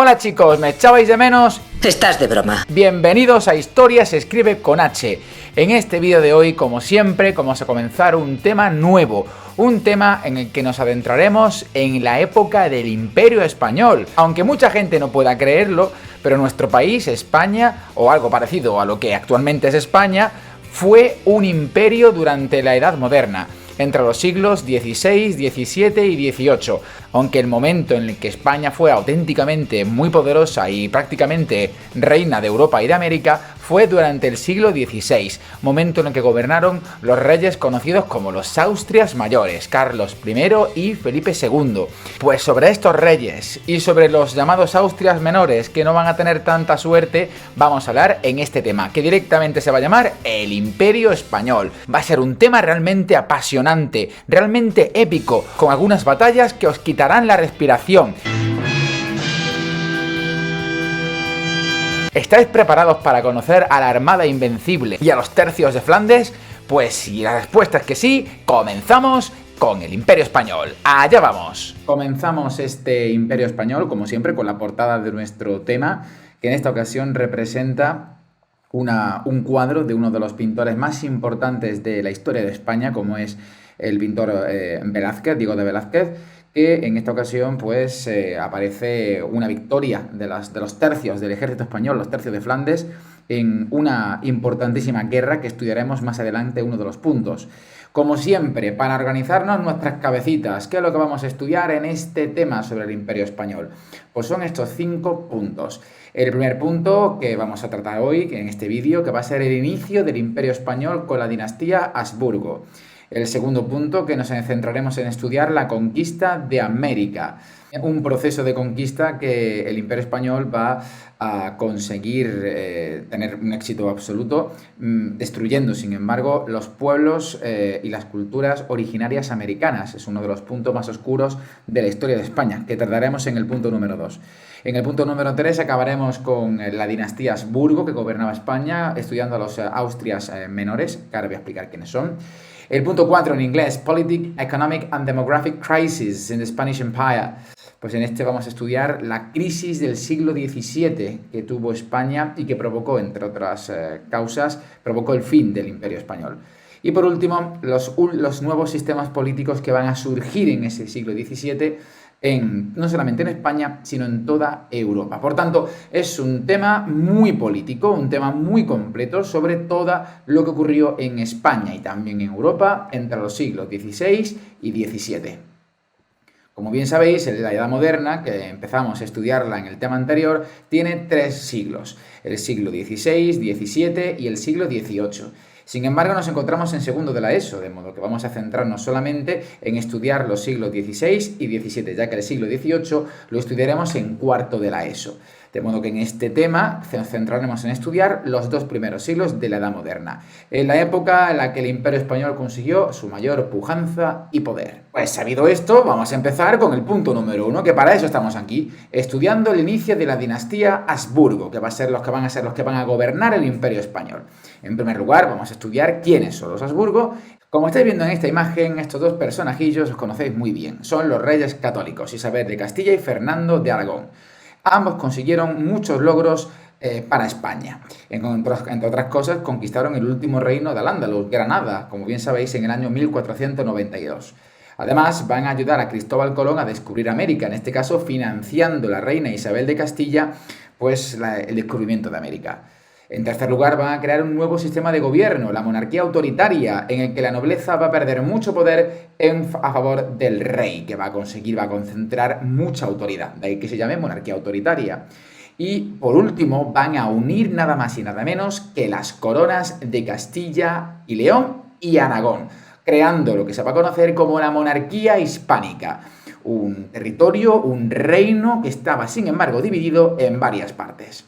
Hola chicos, ¿me echabais de menos? Estás de broma. Bienvenidos a Historia se escribe con H. En este vídeo de hoy, como siempre, vamos a comenzar un tema nuevo. Un tema en el que nos adentraremos en la época del Imperio Español. Aunque mucha gente no pueda creerlo, pero nuestro país, España, o algo parecido a lo que actualmente es España, fue un imperio durante la Edad Moderna, entre los siglos XVI, XVII y XVIII, aunque el momento en el que España fue auténticamente muy poderosa y prácticamente reina de Europa y de América fue durante el siglo XVI, momento en el que gobernaron los reyes conocidos como los Austrias mayores, Carlos I y Felipe II. Pues sobre estos reyes y sobre los llamados Austrias menores que no van a tener tanta suerte, vamos a hablar en este tema, que directamente se va a llamar el Imperio Español. Va a ser un tema realmente apasionante, realmente épico, con algunas batallas que os quitarán la respiración. ¿Estáis preparados para conocer a la Armada Invencible y a los tercios de Flandes? Pues si la respuesta es que sí, comenzamos con el Imperio Español. ¡Allá vamos! Comenzamos este Imperio Español, como siempre, con la portada de nuestro tema, que en esta ocasión representa un cuadro de uno de los pintores más importantes de la historia de España, como es el pintor Velázquez, Diego de Velázquez, que en esta ocasión pues aparece una victoria de los tercios del ejército español, los tercios de Flandes, en una importantísima guerra que estudiaremos más adelante, uno de los puntos. Como siempre, para organizarnos nuestras cabecitas, ¿qué es lo que vamos a estudiar en este tema sobre el Imperio Español? Pues son estos 5 puntos. El primer punto que vamos a tratar hoy, en este vídeo, que va a ser el inicio del Imperio Español con la dinastía Habsburgo. El segundo punto, que nos centraremos en estudiar la conquista de América. Un proceso de conquista que el Imperio Español va a conseguir tener un éxito absoluto, destruyendo, sin embargo, los pueblos y las culturas originarias americanas. Es uno de los puntos más oscuros de la historia de España, que trataremos en el punto número 2. En el punto número 3 acabaremos con la dinastía Habsburgo, que gobernaba España, estudiando a los Austrias menores, que ahora voy a explicar quiénes son. El punto 4 en inglés, Politic, Economic and Demographic Crisis in the Spanish Empire. Pues en este vamos a estudiar la crisis del siglo XVII que tuvo España y que provocó, entre otras causas, provocó el fin del Imperio Español. Y por último, los nuevos sistemas políticos que van a surgir en ese siglo XVII, no solamente en España, sino en toda Europa. Por tanto, es un tema muy político, un tema muy completo sobre todo lo que ocurrió en España y también en Europa entre los siglos XVI y XVII. Como bien sabéis, la Edad Moderna, que empezamos a estudiarla en el tema anterior, tiene 3 siglos, el siglo XVI, XVII y el siglo XVIII. Sin embargo, nos encontramos en segundo de la ESO, de modo que vamos a centrarnos solamente en estudiar los siglos XVI y XVII, ya que el siglo XVIII lo estudiaremos en cuarto de la ESO. De modo que en este tema nos centraremos en estudiar los 2 primeros siglos de la Edad Moderna, en la época en la que el Imperio Español consiguió su mayor pujanza y poder. Pues sabido esto, vamos a empezar con el punto número 1, que para eso estamos aquí, estudiando el inicio de la dinastía Habsburgo, que van a ser los que van a gobernar el Imperio Español. En primer lugar, vamos a estudiar quiénes son los Habsburgo. Como estáis viendo en esta imagen, estos 2 personajillos os conocéis muy bien. Son los reyes católicos, Isabel de Castilla y Fernando de Aragón. Ambos consiguieron muchos logros para España. Entre otras cosas, conquistaron el último reino de Al-Ándalus, Granada, como bien sabéis, en el año 1492. Además, van a ayudar a Cristóbal Colón a descubrir América, en este caso financiando la reina Isabel de Castilla, pues el descubrimiento de América. En tercer lugar, van a crear un nuevo sistema de gobierno, la monarquía autoritaria, en el que la nobleza va a perder mucho poder a favor del rey, que va a concentrar mucha autoridad, de ahí que se llame monarquía autoritaria. Y, por último, van a unir nada más y nada menos que las coronas de Castilla y León y Aragón, creando lo que se va a conocer como la monarquía hispánica, un territorio, un reino que estaba, sin embargo, dividido en varias partes.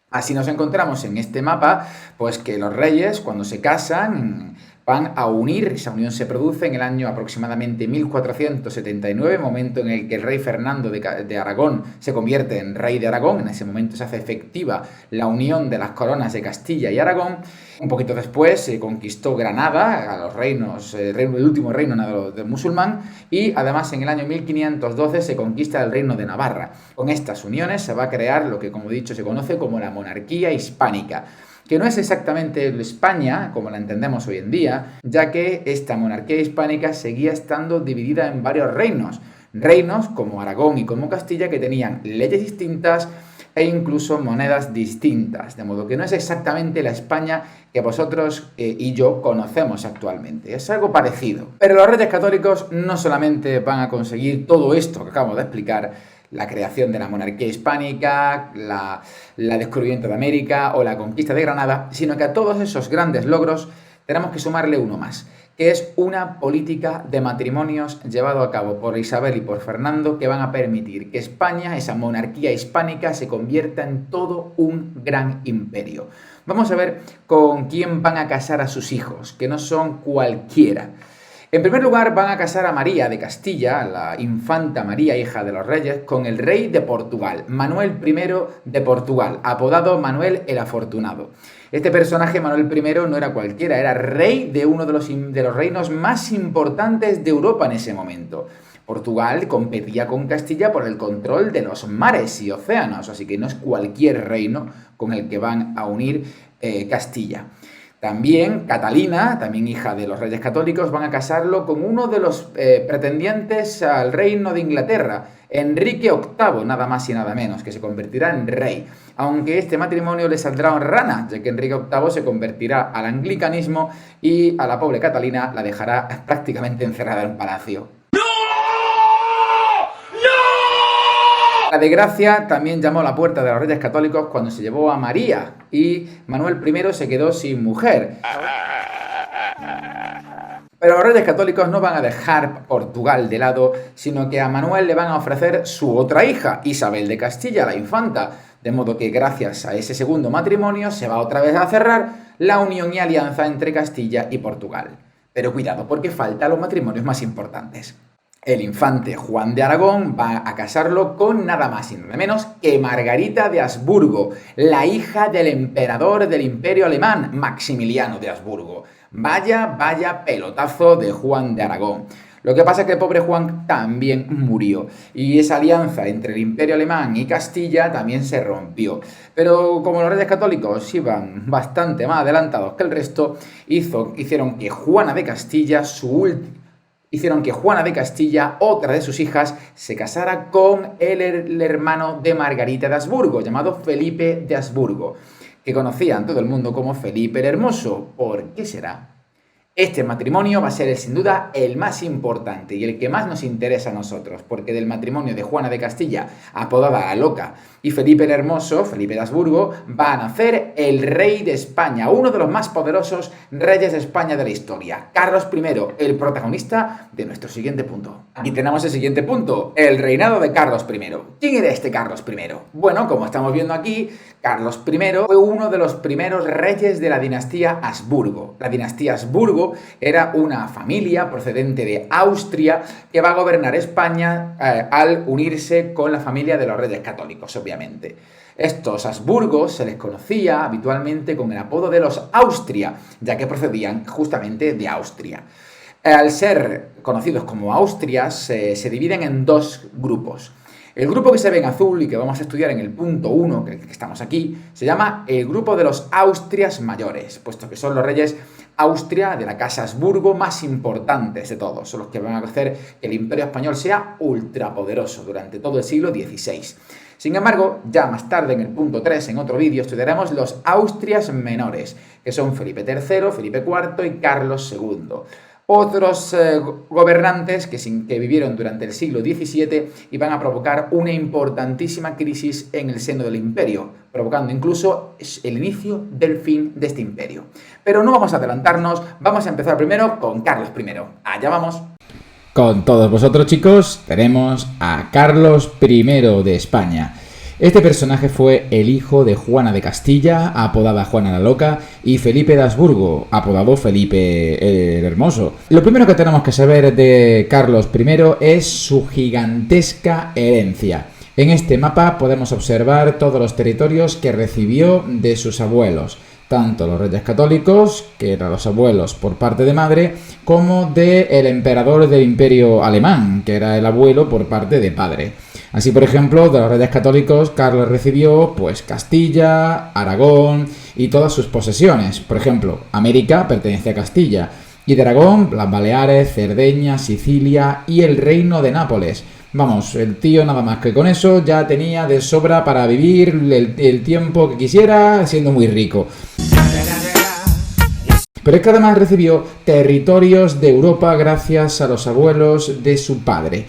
Así nos encontramos en este mapa, pues que los reyes, cuando se casan, van a unir. Esa unión se produce en el año aproximadamente 1479, momento en el que el rey Fernando de Aragón se convierte en rey de Aragón. En ese momento se hace efectiva la unión de las coronas de Castilla y Aragón. Un poquito después se conquistó Granada, a los reinos, el último reino del musulmán, y además en el año 1512 se conquista el reino de Navarra. Con estas uniones se va a crear lo que, como he dicho, se conoce como la monarquía hispánica, que no es exactamente España, como la entendemos hoy en día, ya que esta monarquía hispánica seguía estando dividida en varios reinos. Reinos como Aragón y como Castilla, que tenían leyes distintas e incluso monedas distintas, de modo que no es exactamente la España que vosotros y yo conocemos actualmente. Es algo parecido. Pero los Reyes Católicos no solamente van a conseguir todo esto que acabo de explicar, la creación de la monarquía hispánica, la descubrimiento de América o la conquista de Granada, sino que a todos esos grandes logros tenemos que sumarle uno más, que es una política de matrimonios llevado a cabo por Isabel y por Fernando, que van a permitir que España, esa monarquía hispánica, se convierta en todo un gran imperio. Vamos a ver con quién van a casar a sus hijos, que no son cualquiera. En primer lugar, van a casar a María de Castilla, la infanta María, hija de los reyes, con el rey de Portugal, Manuel I de Portugal, apodado Manuel el Afortunado. Este personaje, Manuel I, no era cualquiera, era rey de uno de los reinos más importantes de Europa en ese momento. Portugal competía con Castilla por el control de los mares y océanos, así que no es cualquier reino con el que van a unir Castilla. También Catalina, también hija de los Reyes Católicos, van a casarlo con uno de los pretendientes al reino de Inglaterra, Enrique VIII, nada más y nada menos, que se convertirá en rey. Aunque este matrimonio le saldrá en rana, ya que Enrique VIII se convertirá al anglicanismo y a la pobre Catalina la dejará prácticamente encerrada en un palacio. La desgracia también llamó a la puerta de los Reyes Católicos cuando se llevó a María y Manuel I se quedó sin mujer. Pero los Reyes Católicos no van a dejar Portugal de lado, sino que a Manuel le van a ofrecer su otra hija, Isabel de Castilla, la infanta. De modo que gracias a ese segundo matrimonio se va otra vez a cerrar la unión y alianza entre Castilla y Portugal. Pero cuidado, porque faltan los matrimonios más importantes. El infante Juan de Aragón va a casarlo con nada más y nada menos que Margarita de Habsburgo, la hija del emperador del Imperio Alemán, Maximiliano de Habsburgo. Vaya pelotazo de Juan de Aragón. Lo que pasa es que el pobre Juan también murió y esa alianza entre el Imperio Alemán y Castilla también se rompió. Pero como los Reyes Católicos iban bastante más adelantados que el resto, hicieron que Juana de Castilla, otra de sus hijas, se casara con el hermano de Margarita de Habsburgo, llamado Felipe de Habsburgo, que conocían todo el mundo como Felipe el Hermoso. ¿Por qué será? Este matrimonio va a ser sin duda el más importante y el que más nos interesa a nosotros, porque del matrimonio de Juana de Castilla, apodada la Loca, y Felipe el Hermoso, Felipe de Habsburgo, va a nacer el rey de España, uno de los más poderosos reyes de España de la historia, Carlos I, el protagonista de nuestro siguiente punto. Aquí tenemos el siguiente punto, el reinado de Carlos I. ¿Quién era este Carlos I? Bueno, como estamos viendo aquí, Carlos I fue uno de los primeros reyes de la dinastía Habsburgo. La dinastía Habsburgo era una familia procedente de Austria que va a gobernar España al unirse con la familia de los Reyes Católicos, obviamente. Estos Habsburgos se les conocía habitualmente con el apodo de los Austria, ya que procedían justamente de Austria. Al ser conocidos como Austrias, se dividen en dos grupos. El grupo que se ve en azul y que vamos a estudiar en el punto 1, que estamos aquí, se llama el grupo de los Austrias mayores, puesto que son los reyes Austria de la casa Habsburgo más importantes de todos. Son los que van a hacer que el Imperio Español sea ultrapoderoso durante todo el siglo XVI. Sin embargo, ya más tarde en el punto 3, en otro vídeo, estudiaremos los Austrias menores, que son Felipe III, Felipe IV y Carlos II. Otros gobernantes que vivieron durante el siglo XVII y van a provocar una importantísima crisis en el seno del imperio, provocando incluso el inicio del fin de este imperio. Pero no vamos a adelantarnos, vamos a empezar primero con Carlos I. ¡Allá vamos! Con todos vosotros, chicos, tenemos a Carlos I de España. Este personaje fue el hijo de Juana de Castilla, apodada Juana la Loca, y Felipe de Habsburgo, apodado Felipe el Hermoso. Lo primero que tenemos que saber de Carlos I es su gigantesca herencia. En este mapa podemos observar todos los territorios que recibió de sus abuelos, tanto los reyes católicos, que eran los abuelos por parte de madre, como del emperador del Imperio Alemán, que era el abuelo por parte de padre. Así, por ejemplo, de los reyes católicos, Carlos recibió pues Castilla, Aragón y todas sus posesiones. Por ejemplo, América pertenece a Castilla, y de Aragón, las Baleares, Cerdeña, Sicilia y el Reino de Nápoles. Vamos, el tío nada más que con eso ya tenía de sobra para vivir el tiempo que quisiera, siendo muy rico. Pero es que además recibió territorios de Europa gracias a los abuelos de su padre.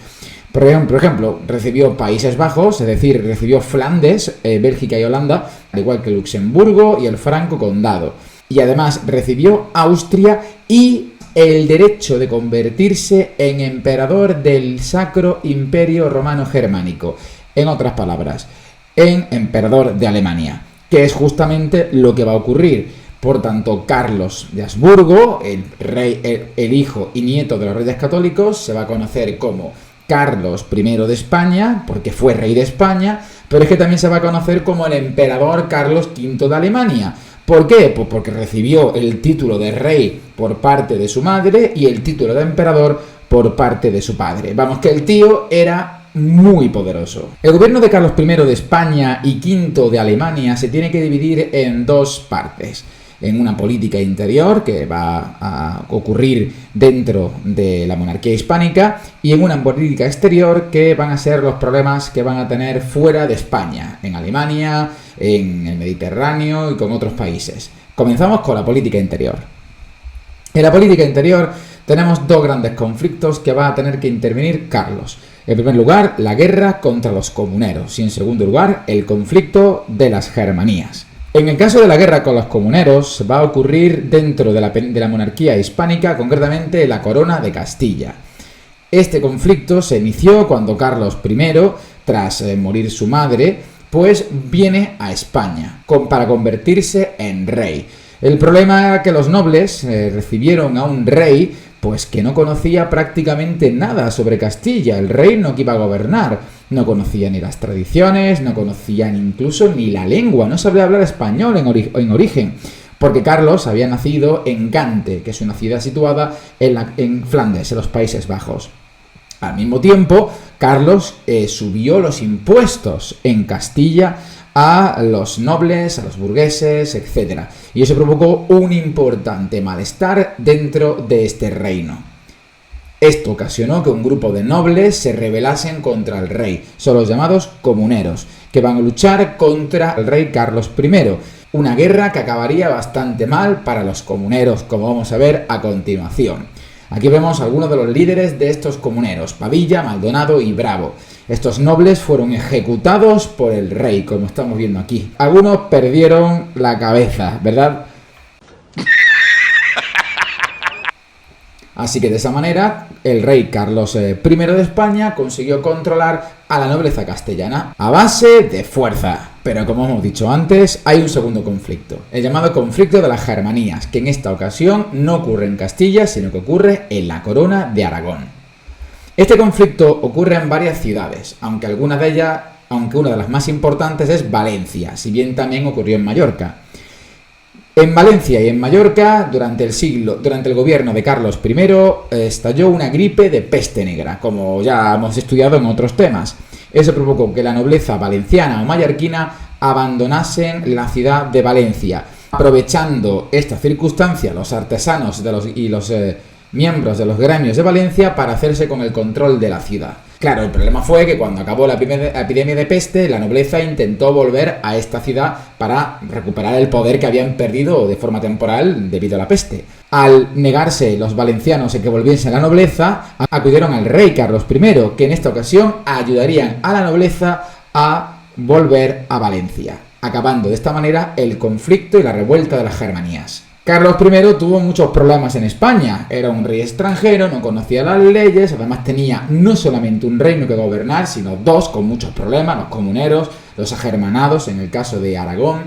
Por ejemplo, recibió Países Bajos, es decir, recibió Flandes, Bélgica y Holanda, al igual que Luxemburgo y el Franco Condado. Y además recibió Austria y el derecho de convertirse en emperador del Sacro Imperio Romano Germánico. En otras palabras, en emperador de Alemania, que es justamente lo que va a ocurrir. Por tanto, Carlos de Habsburgo, el hijo y nieto de los reyes católicos, se va a conocer como Carlos I de España, porque fue rey de España, pero es que también se va a conocer como el emperador Carlos V de Alemania. ¿Por qué? Pues porque recibió el título de rey por parte de su madre y el título de emperador por parte de su padre. Vamos, que el tío era muy poderoso. El gobierno de Carlos I de España y V de Alemania se tiene que dividir en dos partes. En una política interior que va a ocurrir dentro de la monarquía hispánica y en una política exterior que van a ser los problemas que van a tener fuera de España, en Alemania, en el Mediterráneo y con otros países. Comenzamos con la política interior. En la política interior tenemos dos grandes conflictos que va a tener que intervenir Carlos. En primer lugar, la guerra contra los comuneros y en segundo lugar, el conflicto de las Germanías. En el caso de la guerra con los comuneros, va a ocurrir dentro de la monarquía hispánica, concretamente la Corona de Castilla. Este conflicto se inició cuando Carlos I, tras morir su madre, pues viene a España para convertirse en rey. El problema era que los nobles recibieron a un rey pues que no conocía prácticamente nada sobre Castilla, el reino que iba a gobernar. No conocía ni las tradiciones, no conocían incluso ni la lengua, no sabía hablar español en origen, porque Carlos había nacido en Gante, que es una ciudad situada en Flandes, en los Países Bajos. Al mismo tiempo, Carlos subió los impuestos en Castilla a los nobles, a los burgueses, etc. Y eso provocó un importante malestar dentro de este reino. Esto ocasionó que un grupo de nobles se rebelasen contra el rey, son los llamados comuneros, que van a luchar contra el rey Carlos I, una guerra que acabaría bastante mal para los comuneros, como vamos a ver a continuación. Aquí vemos algunos de los líderes de estos comuneros, Pavilla, Maldonado y Bravo. Estos nobles fueron ejecutados por el rey, como estamos viendo aquí. Algunos perdieron la cabeza, ¿verdad? Así que de esa manera, el rey Carlos I de España consiguió controlar a la nobleza castellana a base de fuerza. Pero como hemos dicho antes, hay un segundo conflicto, el llamado conflicto de las Germanías, que en esta ocasión no ocurre en Castilla, sino que ocurre en la Corona de Aragón. Este conflicto ocurre en varias ciudades, aunque una de las más importantes es Valencia, si bien también ocurrió en Mallorca. En Valencia y en Mallorca, durante el gobierno de Carlos I, estalló una gripe de peste negra, como ya hemos estudiado en otros temas. Eso provocó que la nobleza valenciana o mallorquina abandonasen la ciudad de Valencia. Aprovechando esta circunstancia, los artesanos y los miembros de los gremios de Valencia para hacerse con el control de la ciudad. Claro, el problema fue que cuando acabó la epidemia de peste, la nobleza intentó volver a esta ciudad para recuperar el poder que habían perdido de forma temporal debido a la peste. Al negarse los valencianos en que volviese la nobleza, acudieron al rey Carlos I, que en esta ocasión ayudarían a la nobleza a volver a Valencia, acabando de esta manera el conflicto y la revuelta de las Germanías. Carlos I tuvo muchos problemas en España, era un rey extranjero, no conocía las leyes, además tenía no solamente un reino que gobernar, sino dos con muchos problemas, los comuneros, los agermanados en el caso de Aragón.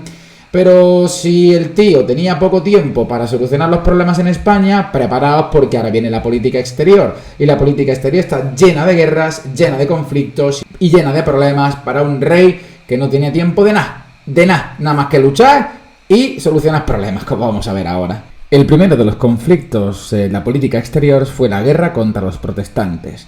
Pero si el tío tenía poco tiempo para solucionar los problemas en España, preparaos porque ahora viene la política exterior. Y la política exterior está llena de guerras, llena de conflictos y llena de problemas para un rey que no tenía tiempo de nada más que luchar y solucionar problemas, como vamos a ver ahora. El primero de los conflictos en la política exterior fue la guerra contra los protestantes.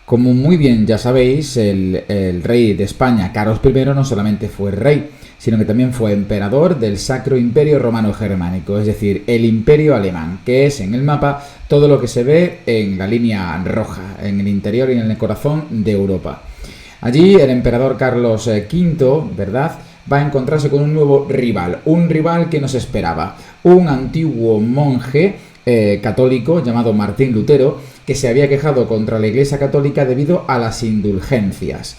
Como muy bien ya sabéis, el rey de España, Carlos I, no solamente fue rey, sino que también fue emperador del Sacro Imperio Romano Germánico, es decir, el Imperio Alemán, que es en el mapa todo lo que se ve en la línea roja, en el interior y en el corazón de Europa. Allí el emperador Carlos V, ¿verdad?, va a encontrarse con un nuevo rival, un rival que no se esperaba, un antiguo monje católico llamado Martín Lutero, que se había quejado contra la Iglesia Católica debido a las indulgencias.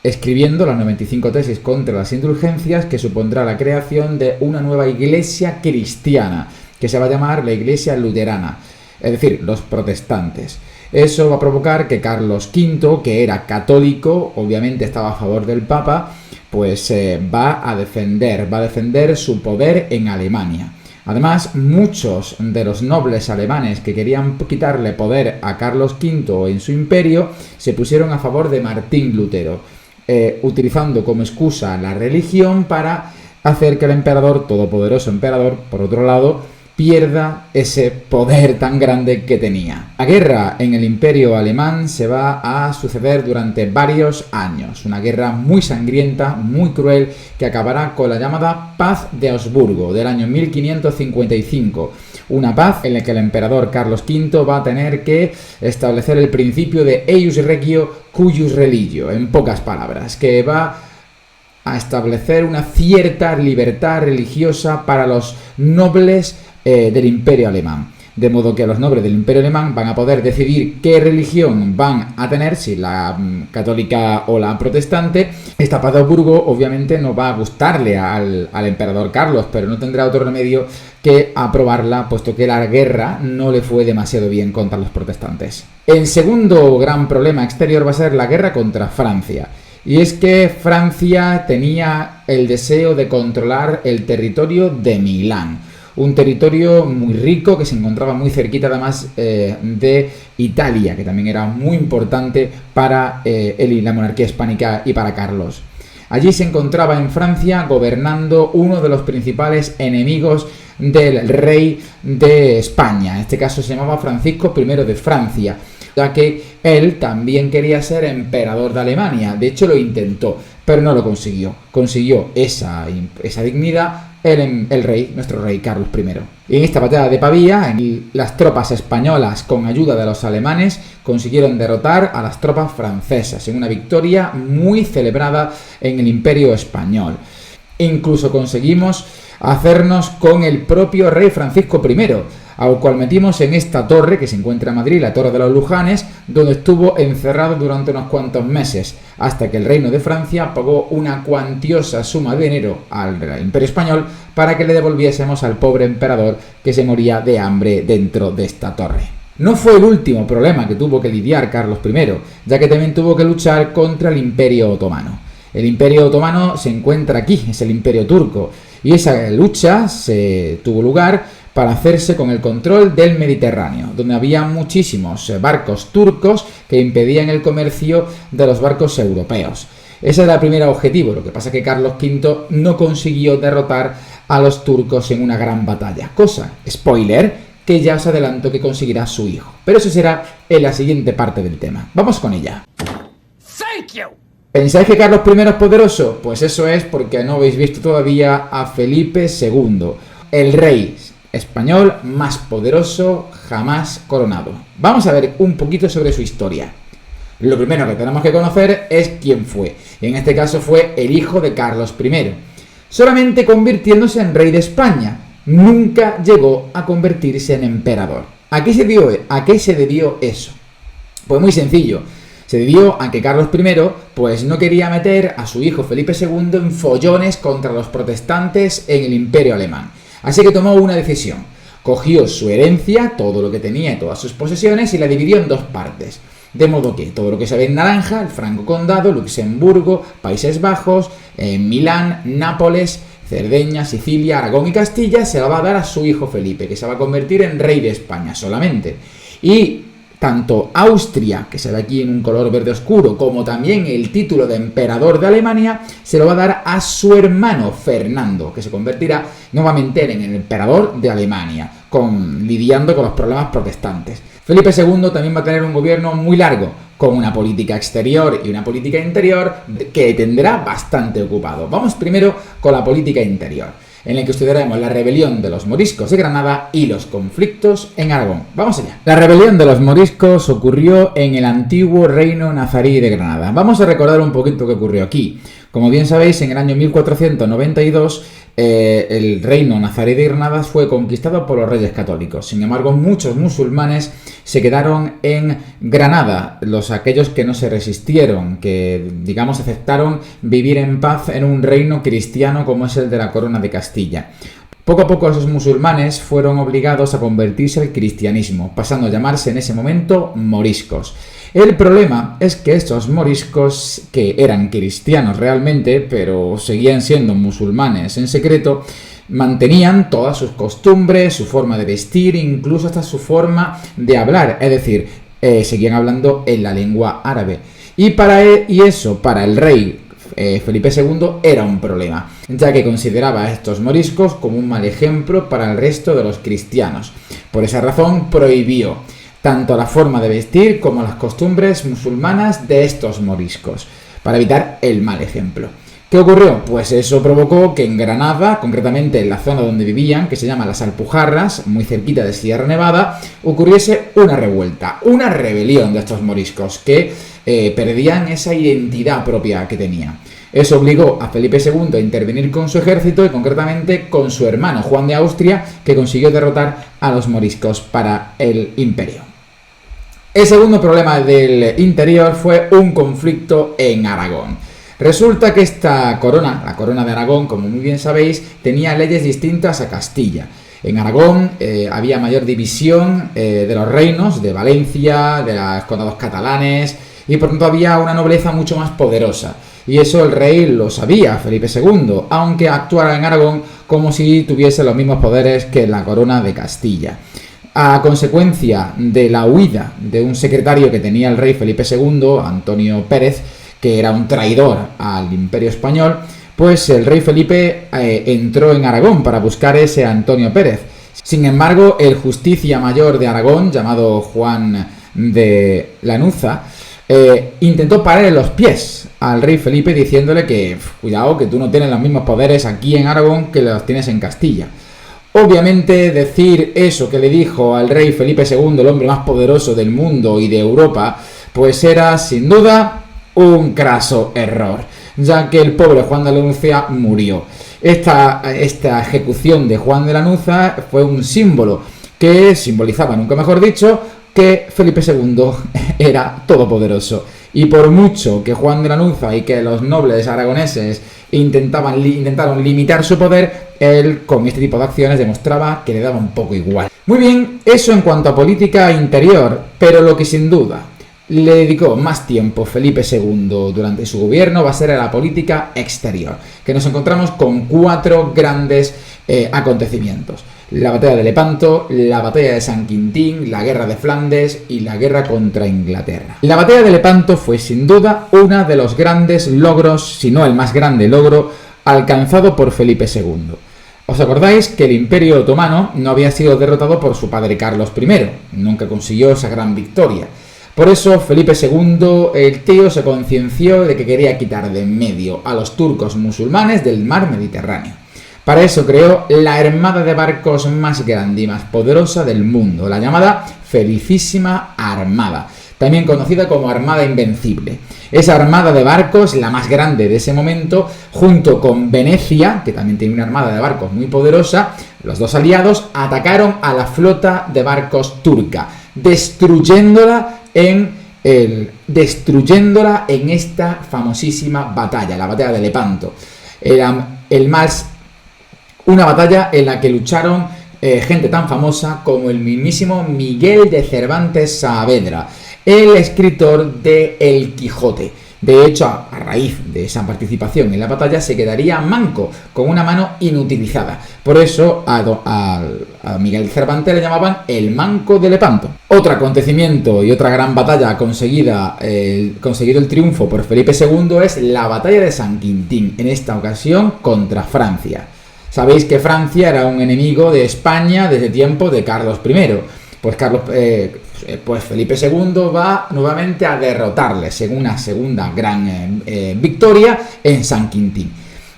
Escribiendo las 95 tesis contra las indulgencias, que supondrá la creación de una nueva iglesia cristiana, que se va a llamar la Iglesia Luterana, es decir, los protestantes. Eso va a provocar que Carlos V, que era católico, obviamente estaba a favor del Papa, pues va a defender su poder en Alemania. Además, muchos de los nobles alemanes que querían quitarle poder a Carlos V en su imperio se pusieron a favor de Martín Lutero, utilizando como excusa la religión para hacer que el emperador, todopoderoso emperador, por otro lado, pierda ese poder tan grande que tenía. La guerra en el Imperio Alemán se va a suceder durante varios años, una guerra muy sangrienta, muy cruel, que acabará con la llamada Paz de Augsburgo del año 1555, una paz en la que el emperador Carlos V va a tener que establecer el principio de eius regio cuius religio, en pocas palabras, que va a establecer una cierta libertad religiosa para los nobles del Imperio Alemán. De modo que los nobles del Imperio Alemán van a poder decidir qué religión van a tener, si la católica o la protestante. Esta paz de Augsburgo obviamente no va a gustarle al emperador Carlos, pero no tendrá otro remedio que aprobarla, puesto que la guerra no le fue demasiado bien contra los protestantes. El segundo gran problema exterior va a ser la guerra contra Francia. Y es que Francia tenía el deseo de controlar el territorio de Milán, un territorio muy rico que se encontraba muy cerquita además de Italia, que también era muy importante para la monarquía hispánica y para Carlos. Allí se encontraba en Francia gobernando uno de los principales enemigos del rey de España. En este caso se llamaba Francisco I de Francia, ya que él también quería ser emperador de Alemania. De hecho lo intentó, pero no lo consiguió. Consiguió esa dignidad el rey, nuestro rey Carlos I. Y en esta batalla de Pavía, las tropas españolas, con ayuda de los alemanes, consiguieron derrotar a las tropas francesas en una victoria muy celebrada en el Imperio Español. Incluso conseguimos hacernos con el propio rey Francisco I, al cual metimos en esta torre que se encuentra en Madrid, la Torre de los Lujanes, donde estuvo encerrado durante unos cuantos meses, hasta que el Reino de Francia pagó una cuantiosa suma de dinero al Imperio Español para que le devolviésemos al pobre emperador que se moría de hambre dentro de esta torre. No fue el último problema que tuvo que lidiar Carlos I, ya que también tuvo que luchar contra el Imperio Otomano. El Imperio Otomano se encuentra aquí, es el Imperio Turco, y esa lucha se tuvo lugar para hacerse con el control del Mediterráneo, donde había muchísimos barcos turcos que impedían el comercio de los barcos europeos. Ese era el primer objetivo, lo que pasa es que Carlos V no consiguió derrotar a los turcos en una gran batalla, cosa, spoiler, que ya os adelanto que conseguirá su hijo. Pero eso será en la siguiente parte del tema. Vamos con ella. Thank you. ¿Pensáis que Carlos I es poderoso? Pues eso es porque no habéis visto todavía a Felipe II, el rey español más poderoso jamás coronado. Vamos a ver un poquito sobre su historia. Lo primero que tenemos que conocer es quién fue. En este caso fue el hijo de Carlos I, solamente convirtiéndose en rey de España. Nunca llegó a convertirse en emperador. ¿A qué se debió eso? Pues muy sencillo. Se debió a que Carlos I pues no quería meter a su hijo Felipe II en follones contra los protestantes en el Imperio Alemán. Así que tomó una decisión. Cogió su herencia, todo lo que tenía y todas sus posesiones, y la dividió en dos partes. De modo que todo lo que se ve en naranja, el Franco Condado, Luxemburgo, Países Bajos, Milán, Nápoles, Cerdeña, Sicilia, Aragón y Castilla, se la va a dar a su hijo Felipe, que se va a convertir en rey de España solamente. Y tanto Austria, que se ve aquí en un color verde oscuro, como también el título de emperador de Alemania, se lo va a dar a su hermano Fernando, que se convertirá nuevamente en el emperador de Alemania, lidiando con los problemas protestantes. Felipe II también va a tener un gobierno muy largo, con una política exterior y una política interior que tendrá bastante ocupado. Vamos primero con la política interior, en el que estudiaremos la rebelión de los moriscos de Granada y los conflictos en Aragón. Vamos allá. La rebelión de los moriscos ocurrió en el antiguo reino nazarí de Granada. Vamos a recordar un poquito qué ocurrió aquí. Como bien sabéis, en el año 1492 el reino nazarí de Granada fue conquistado por los reyes católicos. Sin embargo, muchos musulmanes se quedaron en Granada, aquellos que no se resistieron, que digamos aceptaron vivir en paz en un reino cristiano como es el de la Corona de Castilla. Poco a poco esos musulmanes fueron obligados a convertirse al cristianismo, pasando a llamarse en ese momento moriscos. El problema es que estos moriscos, que eran cristianos realmente, pero seguían siendo musulmanes en secreto, mantenían todas sus costumbres, su forma de vestir, incluso hasta su forma de hablar, es decir, seguían hablando en la lengua árabe. Y eso para el rey Felipe II era un problema, ya que consideraba a estos moriscos como un mal ejemplo para el resto de los cristianos. Por esa razón prohibió tanto la forma de vestir como las costumbres musulmanas de estos moriscos, para evitar el mal ejemplo. ¿Qué ocurrió? Pues eso provocó que en Granada, concretamente en la zona donde vivían, que se llama Las Alpujarras, muy cerquita de Sierra Nevada, ocurriese una revuelta, una rebelión de estos moriscos que perdían esa identidad propia que tenían. Eso obligó a Felipe II a intervenir con su ejército y concretamente con su hermano Juan de Austria, que consiguió derrotar a los moriscos para el imperio. El segundo problema del interior fue un conflicto en Aragón. Resulta que esta corona, la corona de Aragón, como muy bien sabéis, tenía leyes distintas a Castilla. En Aragón había mayor división de los reinos, de Valencia, de los condados catalanes, y por tanto había una nobleza mucho más poderosa. Y eso el rey lo sabía, Felipe II, aunque actuara en Aragón como si tuviese los mismos poderes que la corona de Castilla. A consecuencia de la huida de un secretario que tenía el rey Felipe II, Antonio Pérez, que era un traidor al Imperio Español, pues el rey Felipe entró en Aragón para buscar ese Antonio Pérez. Sin embargo, el Justicia Mayor de Aragón, llamado Juan de Lanuza, intentó pararle los pies al rey Felipe diciéndole que, cuidado, que tú no tienes los mismos poderes aquí en Aragón que los tienes en Castilla. Obviamente decir eso que le dijo al rey Felipe II, el hombre más poderoso del mundo y de Europa, pues era sin duda un craso error, ya que el pobre Juan de Lanuza murió. Esta ejecución de Juan de Lanuza fue un símbolo que simbolizaba, nunca mejor dicho, que Felipe II era todopoderoso. Y por mucho que Juan de Lanuza y que los nobles aragoneses intentaron limitar su poder, él con este tipo de acciones demostraba que le daba un poco igual. Muy bien, eso en cuanto a política interior, pero lo que sin duda le dedicó más tiempo Felipe II durante su gobierno va a ser a la política exterior, que nos encontramos con 4 grandes acontecimientos: la batalla de Lepanto, la batalla de San Quintín, la guerra de Flandes y la guerra contra Inglaterra. La batalla de Lepanto fue sin duda uno de los grandes logros, si no el más grande logro, alcanzado por Felipe II. ¿Os acordáis que el Imperio Otomano no había sido derrotado por su padre Carlos I? Nunca consiguió esa gran victoria. Por eso Felipe II, el tío, se concienció de que quería quitar de en medio a los turcos musulmanes del mar Mediterráneo. Para eso creó la armada de barcos más grande y más poderosa del mundo, la llamada Felicísima Armada, también conocida como Armada Invencible. Esa armada de barcos, la más grande de ese momento, junto con Venecia, que también tiene una armada de barcos muy poderosa, los dos aliados atacaron a la flota de barcos turca, destruyéndola en esta famosísima batalla, la batalla de Lepanto. Una batalla en la que lucharon gente tan famosa como el mismísimo Miguel de Cervantes Saavedra, el escritor de El Quijote. De hecho, a raíz de esa participación en la batalla se quedaría manco, con una mano inutilizada. Por eso a Miguel Cervantes le llamaban el Manco de Lepanto. Otro acontecimiento y otra gran batalla conseguido el triunfo por Felipe II es la batalla de San Quintín, en esta ocasión contra Francia. Sabéis que Francia era un enemigo de España desde tiempo de Carlos I. Pues Felipe II va nuevamente a derrotarles en una segunda gran victoria en San Quintín.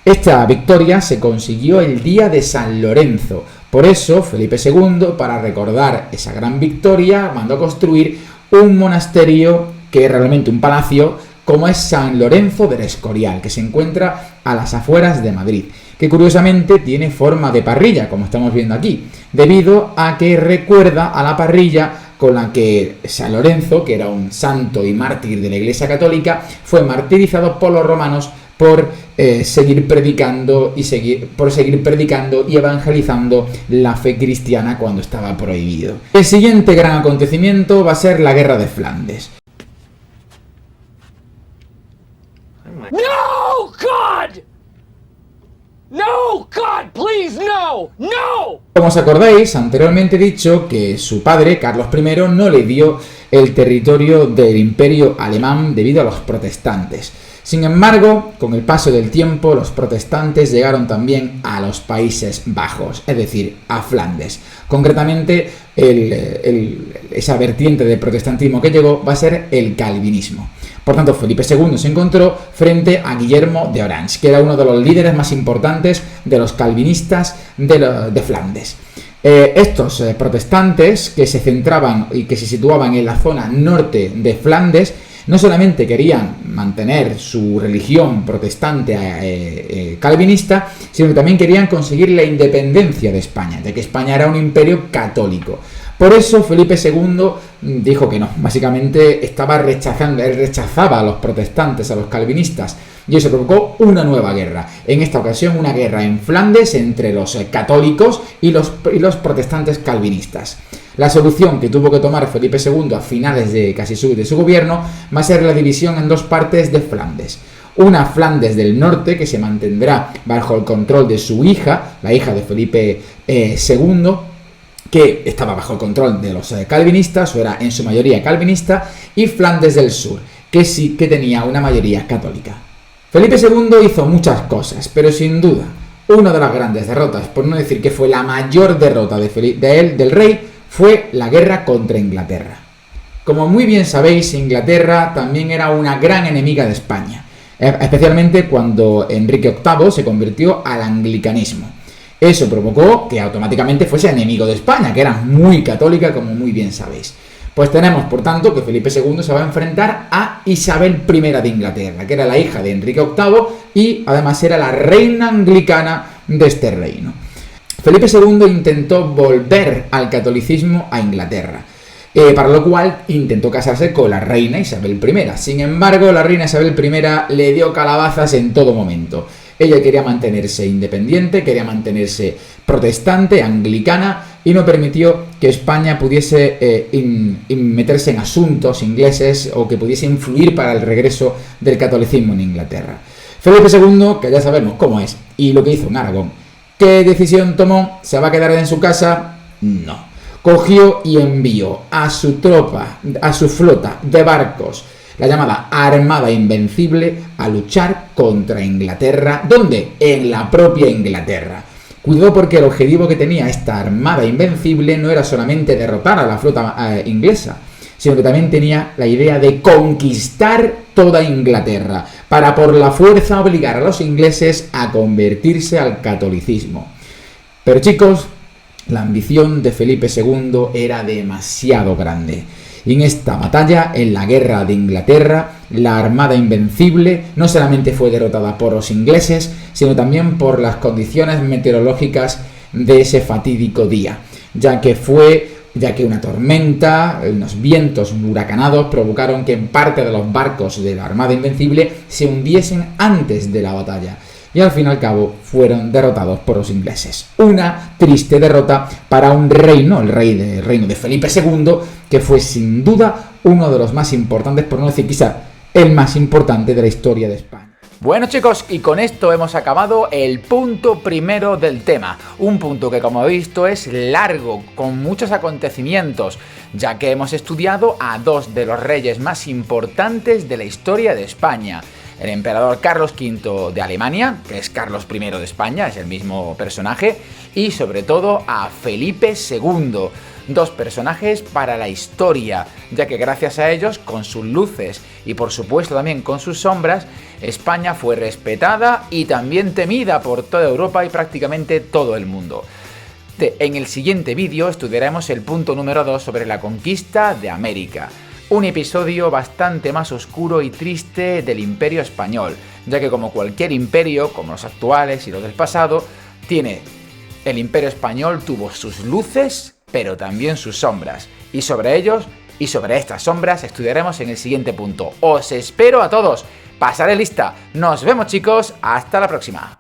Esta victoria se consiguió el día de San Lorenzo. Por eso Felipe II, para recordar esa gran victoria, mandó construir un monasterio, que es realmente un palacio, como es San Lorenzo del Escorial, que se encuentra a las afueras de Madrid, que curiosamente tiene forma de parrilla, como estamos viendo aquí, debido a que recuerda a la parrilla con la que San Lorenzo, que era un santo y mártir de la Iglesia Católica, fue martirizado por los romanos por seguir predicando y evangelizando la fe cristiana cuando estaba prohibido. El siguiente gran acontecimiento va a ser la Guerra de Flandes. No, God! No, God, please, no, no! Como os acordáis, anteriormente he dicho que su padre, Carlos I, no le dio el territorio del Imperio Alemán debido a los protestantes. Sin embargo, con el paso del tiempo, los protestantes llegaron también a los Países Bajos, es decir, a Flandes. Concretamente, esa vertiente de protestantismo que llegó va a ser el calvinismo. Por tanto, Felipe II se encontró frente a Guillermo de Orange, que era uno de los líderes más importantes de los calvinistas de Flandes. Estos protestantes, que se centraban y que se situaban en la zona norte de Flandes, no solamente querían mantener su religión protestante calvinista, sino que también querían conseguir la independencia de España, ya que España era un imperio católico. Por eso Felipe II dijo que no, básicamente él rechazaba a los protestantes, a los calvinistas, y eso provocó una nueva guerra. En esta ocasión, una guerra en Flandes entre los católicos y los protestantes calvinistas. La solución que tuvo que tomar Felipe II a finales de su gobierno va a ser la división en dos partes de Flandes. Una Flandes del norte, que se mantendrá bajo el control de su hija, la hija de Felipe II, que estaba bajo el control de los calvinistas, o era en su mayoría calvinista, y Flandes del sur, que sí que tenía una mayoría católica. Felipe II hizo muchas cosas, pero sin duda, una de las grandes derrotas, por no decir que fue la mayor derrota del rey, fue la guerra contra Inglaterra. Como muy bien sabéis, Inglaterra también era una gran enemiga de España, especialmente cuando Enrique VIII se convirtió al anglicanismo. Eso provocó que automáticamente fuese enemigo de España, que era muy católica, como muy bien sabéis. Pues tenemos, por tanto, que Felipe II se va a enfrentar a Isabel I de Inglaterra, que era la hija de Enrique VIII y además era la reina anglicana de este reino. Felipe II intentó volver al catolicismo a Inglaterra, para lo cual intentó casarse con la reina Isabel I. Sin embargo, la reina Isabel I le dio calabazas en todo momento. Ella quería mantenerse independiente, quería mantenerse protestante, anglicana, y no permitió que España pudiese meterse en asuntos ingleses o que pudiese influir para el regreso del catolicismo en Inglaterra. Felipe II, que ya sabemos cómo es, y lo que hizo en Aragón. ¿Qué decisión tomó? ¿Se va a quedar en su casa? No. Cogió y envió a su tropa, a su flota de barcos, la llamada Armada Invencible, a luchar contra Inglaterra. ¿Dónde? En la propia Inglaterra. Cuidado, porque el objetivo que tenía esta Armada Invencible no era solamente derrotar a la flota inglesa, sino que también tenía la idea de conquistar toda Inglaterra, para por la fuerza obligar a los ingleses a convertirse al catolicismo. Pero chicos, la ambición de Felipe II era demasiado grande. Y en esta batalla, en la guerra de Inglaterra, la Armada Invencible no solamente fue derrotada por los ingleses, sino también por las condiciones meteorológicas de ese fatídico día, ya que una tormenta, unos vientos huracanados provocaron que parte de los barcos de la Armada Invencible se hundiesen antes de la batalla. y al fin y al cabo fueron derrotados por los ingleses. Una triste derrota para un reino, el reino de Felipe II, que fue sin duda uno de los más importantes, por no decir quizá el más importante de la historia de España. Bueno chicos, y con esto hemos acabado el punto primero del tema, un punto que como he visto es largo, con muchos acontecimientos, ya que hemos estudiado a dos de los reyes más importantes de la historia de España, el emperador Carlos V de Alemania, que es Carlos I de España, es el mismo personaje, y sobre todo a Felipe II, dos personajes para la historia, ya que gracias a ellos, con sus luces y por supuesto también con sus sombras, España fue respetada y también temida por toda Europa y prácticamente todo el mundo. En el siguiente vídeo estudiaremos el punto número 2 sobre la conquista de América, un episodio bastante más oscuro y triste del Imperio Español, ya que como cualquier imperio, como los actuales y los del pasado, el Imperio Español tuvo sus luces, pero también sus sombras, y sobre ellos y sobre estas sombras estudiaremos en el siguiente punto. Os espero a todos, pasaré lista, nos vemos chicos, hasta la próxima.